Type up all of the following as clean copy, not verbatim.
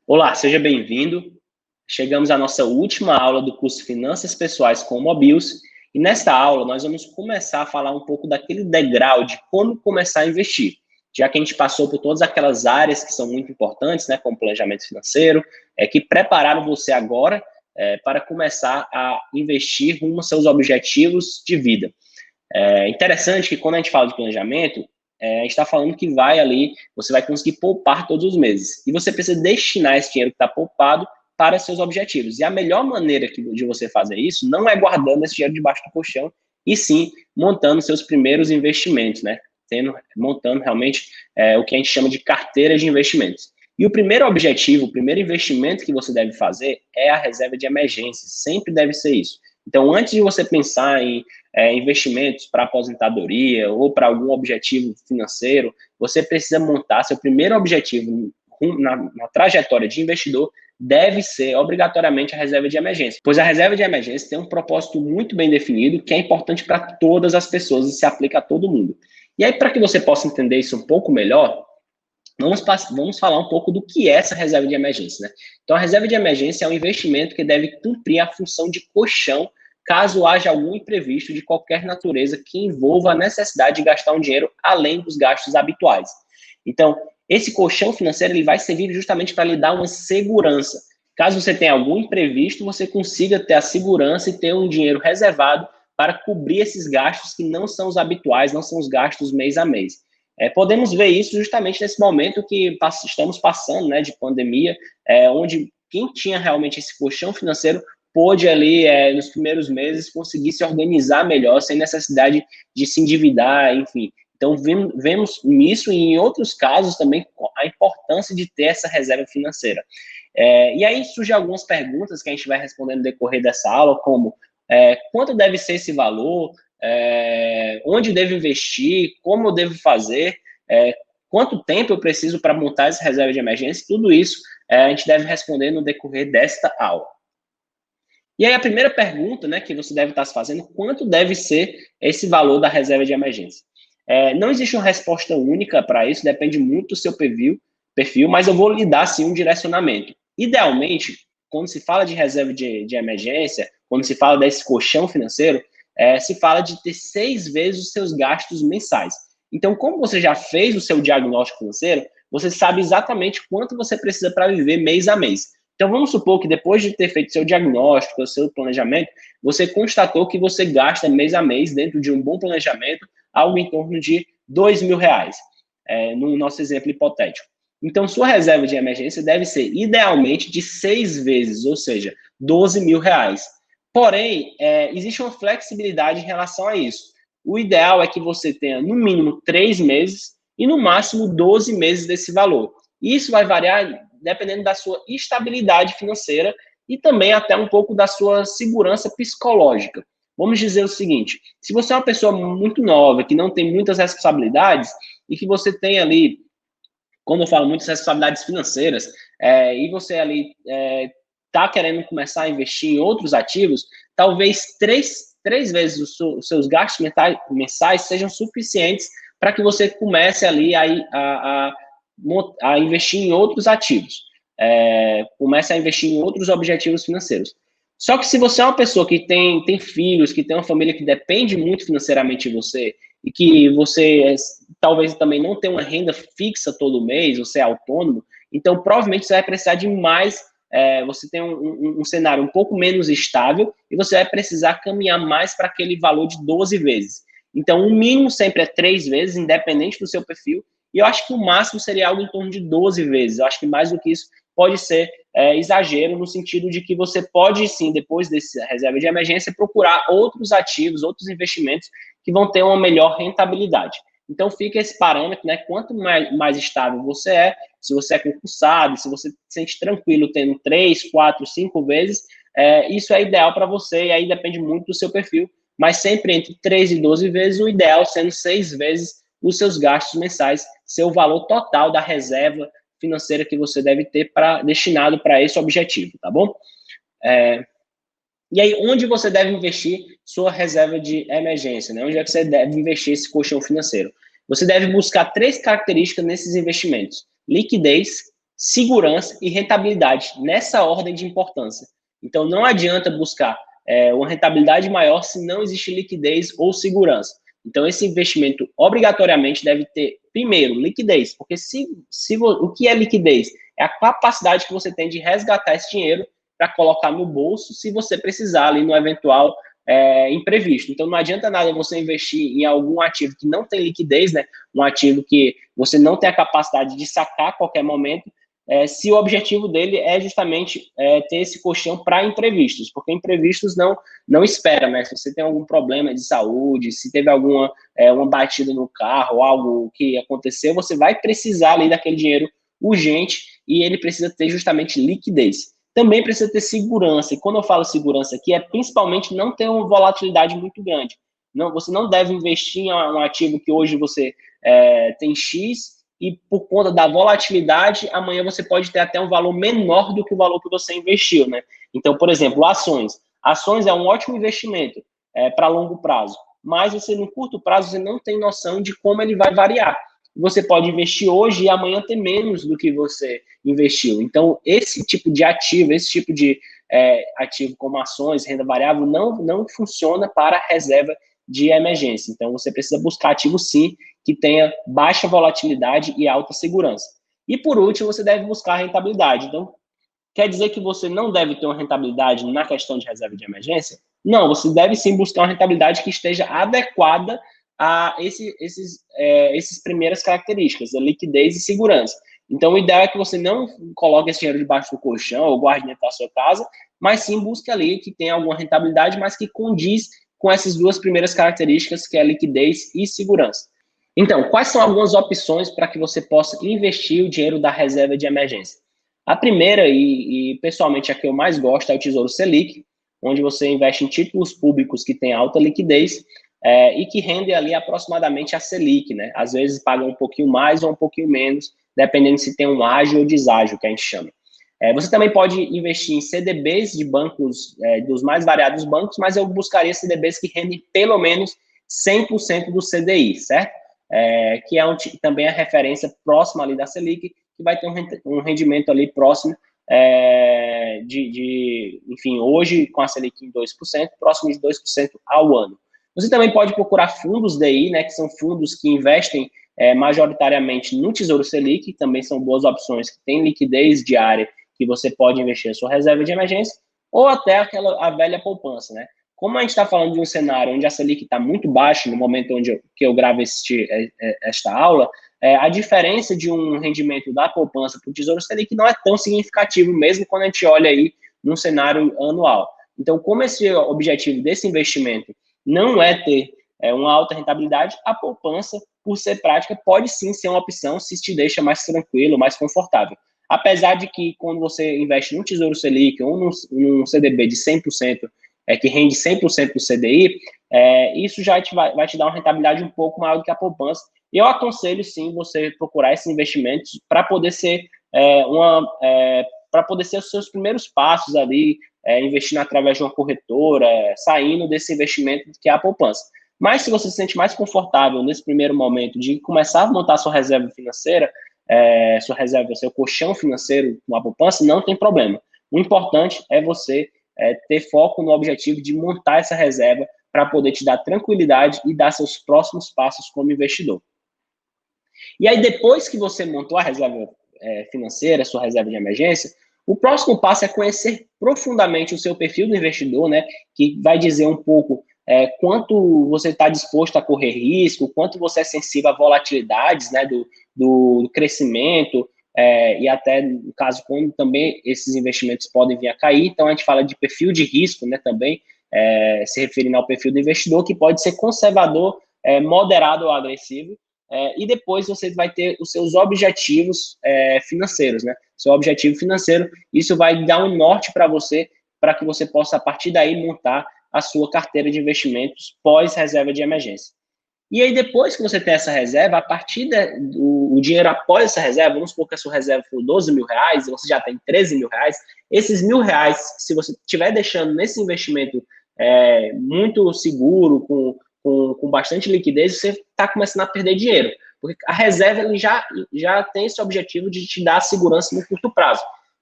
Olá, seja bem-vindo. Chegamos à nossa última aula do curso Finanças Pessoais com Mobius e nesta aula nós vamos começar a falar um pouco daquele degrau de como começar a investir, já que a gente passou por todas aquelas áreas que são muito importantes, né, como planejamento financeiro, que prepararam você agora para começar a investir rumo aos seus objetivos de vida. É interessante que quando a gente fala de planejamento, a gente está falando que você vai conseguir poupar todos os meses. E você precisa destinar esse dinheiro que está poupado para seus objetivos. E a melhor maneira de você fazer isso não é guardando esse dinheiro debaixo do colchão, e sim montando seus primeiros investimentos, né? Montando realmente o que a gente chama de carteira de investimentos. E o primeiro objetivo, o primeiro investimento que você deve fazer é a reserva de emergência. Sempre deve ser isso. Então, antes de você pensar em investimentos para aposentadoria ou para algum objetivo financeiro, você precisa montar seu primeiro objetivo na trajetória de investidor, deve ser obrigatoriamente a reserva de emergência, pois a reserva de emergência tem um propósito muito bem definido que é importante para todas as pessoas e se aplica a todo mundo. E aí, para que você possa entender isso um pouco melhor, vamos falar um pouco do que é essa reserva de emergência, né? Então, a reserva de emergência é um investimento que deve cumprir a função de colchão caso haja algum imprevisto de qualquer natureza que envolva a necessidade de gastar um dinheiro além dos gastos habituais. Então, esse colchão financeiro ele vai servir justamente para lhe dar uma segurança. Caso você tenha algum imprevisto, você consiga ter a segurança e ter um dinheiro reservado para cobrir esses gastos que não são os habituais, não são os gastos mês a mês. Podemos ver isso justamente nesse momento que estamos passando, né, de pandemia, onde quem tinha realmente esse colchão financeiro pôde ali, nos primeiros meses, conseguir se organizar melhor, sem necessidade de se endividar, enfim. Então, vemos isso e em outros casos também a importância de ter essa reserva financeira. E aí surgem algumas perguntas que a gente vai responder no decorrer dessa aula, como quanto deve ser esse valor, onde devo investir, como eu devo fazer, quanto tempo eu preciso para montar essa reserva de emergência, tudo isso a gente deve responder no decorrer desta aula. E aí a primeira pergunta, né, que você deve estar se fazendo, quanto deve ser esse valor da reserva de emergência? Não existe uma resposta única para isso, depende muito do seu perfil, mas eu vou lhe dar, sim, um direcionamento. Idealmente, quando se fala de reserva de emergência, quando se fala desse colchão financeiro, se fala de ter 6 vezes os seus gastos mensais. Então, como você já fez o seu diagnóstico financeiro, você sabe exatamente quanto você precisa para viver mês a mês. Então, vamos supor que depois de ter feito seu diagnóstico, seu planejamento, você constatou que você gasta mês a mês, dentro de um bom planejamento, algo em torno de R$2.000, no nosso exemplo hipotético. Então, sua reserva de emergência deve ser, idealmente, de 6 vezes, ou seja, R$12.000. Porém, existe uma flexibilidade em relação a isso. O ideal é que você tenha, no mínimo, 3 meses e, no máximo, 12 meses desse valor. Isso vai variar dependendo da sua estabilidade financeira e também até um pouco da sua segurança psicológica. Vamos dizer o seguinte, se você é uma pessoa muito nova, que não tem muitas responsabilidades e que você tem ali, quando eu falo muitas responsabilidades financeiras, e você ali está querendo começar a investir em outros ativos, talvez três vezes os seus gastos mensais sejam suficientes para que você comece ali a investir em outros ativos, comece a investir em outros objetivos financeiros. Só que se você é uma pessoa que tem filhos, que tem uma família que depende muito financeiramente de você, e que você talvez também não tenha uma renda fixa todo mês, você é autônomo, então provavelmente você vai precisar de mais, você tem um cenário um pouco menos estável, e você vai precisar caminhar mais para aquele valor de 12 vezes. Então o mínimo sempre é 3 vezes, independente do seu perfil, e eu acho que o máximo seria algo em torno de 12 vezes. Eu acho que mais do que isso pode ser exagero, no sentido de que você pode, sim, depois dessa reserva de emergência, procurar outros ativos, outros investimentos que vão ter uma melhor rentabilidade. Então, fica esse parâmetro, né? Quanto mais estável você é, se você é concursado, se você se sente tranquilo tendo 3, 4, 5 vezes, isso é ideal para você, e aí depende muito do seu perfil, mas sempre entre 3 e 12 vezes, o ideal sendo 6 vezes os seus gastos mensais, seu valor total da reserva financeira que você deve ter destinado para esse objetivo, tá bom? E aí, onde você deve investir sua reserva de emergência, né? Onde é que você deve investir esse colchão financeiro? Você deve buscar 3 características nesses investimentos: liquidez, segurança e rentabilidade, nessa ordem de importância. Então, não adianta buscar uma rentabilidade maior se não existe liquidez ou segurança. Então, esse investimento obrigatoriamente deve ter, primeiro, liquidez, porque o que é liquidez? É a capacidade que você tem de resgatar esse dinheiro para colocar no bolso se você precisar ali no eventual imprevisto. Então, não adianta nada você investir em algum ativo que não tem liquidez, né? Um ativo que você não tem a capacidade de sacar a qualquer momento, se o objetivo dele é justamente ter esse colchão para imprevistos, porque imprevistos não espera, né? Se você tem algum problema de saúde, se teve alguma uma batida no carro, algo que aconteceu, você vai precisar ali daquele dinheiro urgente e ele precisa ter justamente liquidez. Também precisa ter segurança, e quando eu falo segurança aqui, é principalmente não ter uma volatilidade muito grande. Não, você não deve investir em um ativo que hoje você tem X, e por conta da volatilidade, amanhã você pode ter até um valor menor do que o valor que você investiu, né? Então, por exemplo, ações. Ações é um ótimo investimento para longo prazo, mas você no curto prazo você não tem noção de como ele vai variar. Você pode investir hoje e amanhã ter menos do que você investiu. Então, esse tipo de ativo, esse tipo de ativo como ações, renda variável, não funciona para reserva de emergência. Então, você precisa buscar ativo, sim, que tenha baixa volatilidade e alta segurança. E, por último, você deve buscar a rentabilidade. Então, quer dizer que você não deve ter uma rentabilidade na questão de reserva de emergência? Não, você deve sim buscar uma rentabilidade que esteja adequada a essas primeiras características, a liquidez e segurança. Então, o ideal é que você não coloque esse dinheiro debaixo do colchão ou guarde dentro da sua casa, mas sim busque ali que tenha alguma rentabilidade, mas que condiz com essas duas primeiras características, que é liquidez e segurança. Então, quais são algumas opções para que você possa investir o dinheiro da reserva de emergência? A primeira, e pessoalmente a que eu mais gosto, é o Tesouro Selic, onde você investe em títulos públicos que têm alta liquidez e que rendem ali aproximadamente a Selic, né? Às vezes pagam um pouquinho mais ou um pouquinho menos, dependendo se tem um ágio ou deságio, que a gente chama. Você também pode investir em CDBs de bancos, dos mais variados bancos, mas eu buscaria CDBs que rendem pelo menos 100% do CDI, certo? Que também a referência próxima ali da Selic, que vai ter um rendimento ali próximo enfim, hoje com a Selic em 2%, próximo de 2% ao ano. Você também pode procurar fundos DI, né, que são fundos que investem majoritariamente no Tesouro Selic, que também são boas opções, que têm liquidez diária, que você pode investir a sua reserva de emergência, ou até a velha poupança, né? Como a gente está falando de um cenário onde a Selic está muito baixa, no momento que eu gravo esta aula, a diferença de um rendimento da poupança para o Tesouro Selic não é tão significativo, mesmo quando a gente olha aí num cenário anual. Então, como esse objetivo desse investimento não é ter uma alta rentabilidade, a poupança, por ser prática, pode sim ser uma opção se te deixa mais tranquilo, mais confortável. Apesar de que quando você investe num Tesouro Selic ou num CDB de 100%, que rende 100% do CDI, isso já vai te dar uma rentabilidade um pouco maior do que a poupança. E eu aconselho, sim, você procurar esses investimentos para poder ser os seus primeiros passos ali, investindo através de uma corretora, saindo desse investimento que é a poupança. Mas se você se sente mais confortável nesse primeiro momento de começar a montar sua reserva financeira, seu colchão financeiro com a poupança, não tem problema. O importante é você ter foco no objetivo de montar essa reserva para poder te dar tranquilidade e dar seus próximos passos como investidor. E aí, depois que você montou a reserva financeira, sua reserva de emergência, o próximo passo é conhecer profundamente o seu perfil do investidor, né? Que vai dizer um pouco quanto você está disposto a correr risco, quanto você é sensível a volatilidades, né? Do crescimento, e até, no caso, quando também esses investimentos podem vir a cair. Então, a gente fala de perfil de risco, né? Também, se referindo ao perfil do investidor, que pode ser conservador, moderado ou agressivo. E depois você vai ter os seus objetivos financeiros, né? Seu objetivo financeiro, isso vai dar um norte para você, para que você possa, a partir daí, montar a sua carteira de investimentos pós-reserva de emergência. E aí, depois que você tem essa reserva, a partir do dinheiro após essa reserva, vamos supor que a sua reserva for 12 mil reais, e você já tem 13 mil reais, esses R$1.000, se você estiver deixando nesse investimento muito seguro, com bastante liquidez, você está começando a perder dinheiro. Porque a reserva ele já tem esse objetivo de te dar segurança no curto prazo.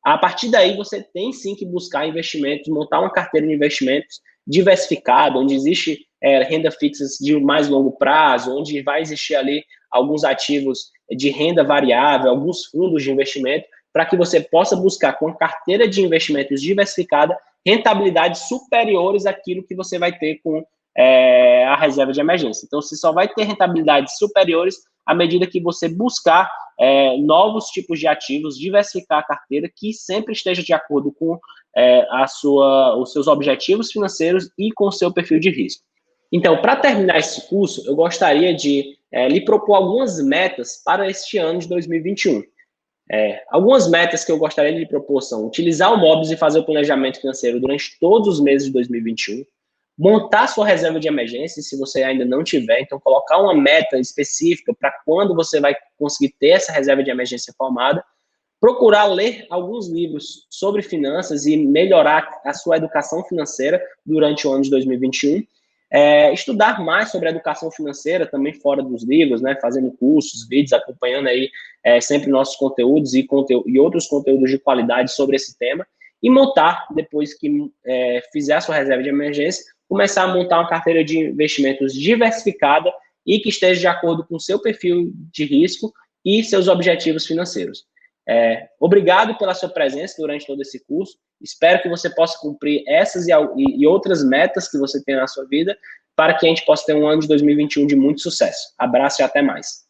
A partir daí, você tem sim que buscar investimentos, montar uma carteira de investimentos diversificada, onde existe renda fixa de mais longo prazo, onde vai existir ali alguns ativos de renda variável, alguns fundos de investimento, para que você possa buscar com a carteira de investimentos diversificada rentabilidades superiores àquilo que você vai ter com a reserva de emergência. Então, você só vai ter rentabilidades superiores à medida que você buscar novos tipos de ativos, diversificar a carteira, que sempre esteja de acordo com os seus objetivos financeiros e com o seu perfil de risco. Então, para terminar esse curso, eu gostaria de lhe propor algumas metas para este ano de 2021. Algumas metas que eu gostaria de lhe propor são utilizar o Mobius e fazer o planejamento financeiro durante todos os meses de 2021, montar sua reserva de emergência, se você ainda não tiver, então colocar uma meta específica para quando você vai conseguir ter essa reserva de emergência formada, procurar ler alguns livros sobre finanças e melhorar a sua educação financeira durante o ano de 2021, estudar mais sobre a educação financeira também fora dos livros, né, fazendo cursos, vídeos, acompanhando aí sempre nossos conteúdos e outros conteúdos de qualidade sobre esse tema, e montar, depois que fizer a sua reserva de emergência, começar a montar uma carteira de investimentos diversificada e que esteja de acordo com o seu perfil de risco e seus objetivos financeiros. Obrigado pela sua presença durante todo esse curso. Espero que você possa cumprir essas e outras metas que você tem na sua vida para que a gente possa ter um ano de 2021 de muito sucesso. Abraço e até mais.